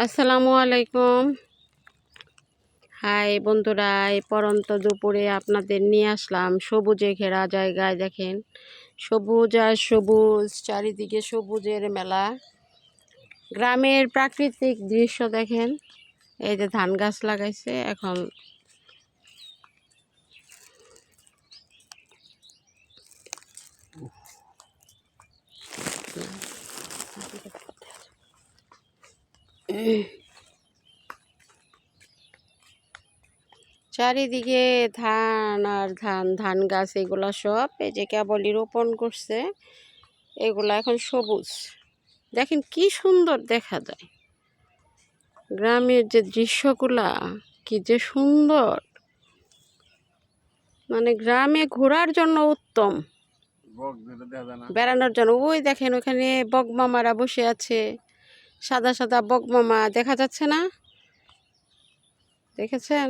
আসসালামু আলাইকুম। হাই বন্ধুরা, এই পরন্ত দুপুরে আপনাদের নিয়ে আসলাম সবুজে ঘেরা জায়গায়। দেখেন সবুজ আর সবুজ, চারিদিকে সবুজের মেলা। গ্রামের প্রাকৃতিক দৃশ্য দেখেন। এই যে ধান গাছ লাগাইছে এখন। চারিদিকে ধান আর ধান, ধান গাছ, এগুলা সব এই যে কেবলই রোপণ করছে। এগুলা এখন সবুজ। দেখেন কি সুন্দর দেখা যায়। গ্রামের যে দৃশ্যগুলা কি যে সুন্দর, মানে গ্রামে ঘোরার জন্য উত্তম, বেড়ানোর জন্য। ওই দেখেন ওখানে বকমামারা বসে আছে, সাদা সাদা বকমামা দেখা যাচ্ছে না? দেখেছেন?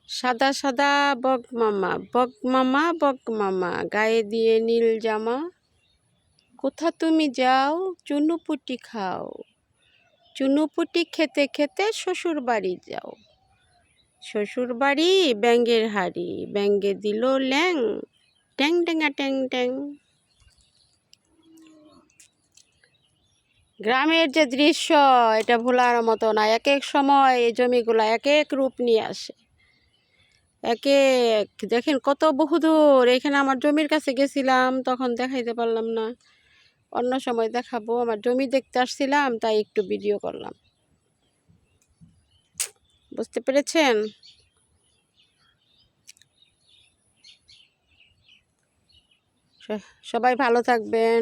সাদা সাদা বকমামা, বকমামা বকমামা, গায়ে দিয়ে নীল জামা। কোথা তুমি যাও, চুনুপুটি খাও, চুনুপুটি খেতে খেতে শ্বশুর বাড়ি যাও। শ্বশুর বাড়ি ব্যাঙ্গের হাড়ি, ব্যাঙ্গে দিল ল্যাং, ট্যাং ট্যাঙা ট্যাং ট্যাং। গ্রামের যে দৃশ্য, এটা ভোলার মতো না। এক এক সময় এই জমিগুলা এক এক রূপ নিয়ে আসে। এক এক দেখেন কত বহুদূর। এখানে আমার জমির কাছে গেছিলাম, তখন দেখাইতে পারলাম না, অন্য সময় দেখাবো। আমার জমি দেখতে আসছিলাম, তাই একটু ভিডিও করলাম। বুঝতে পেরেছেন? সবাই ভালো থাকবেন।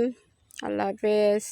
আল্লাহ হাফেজ।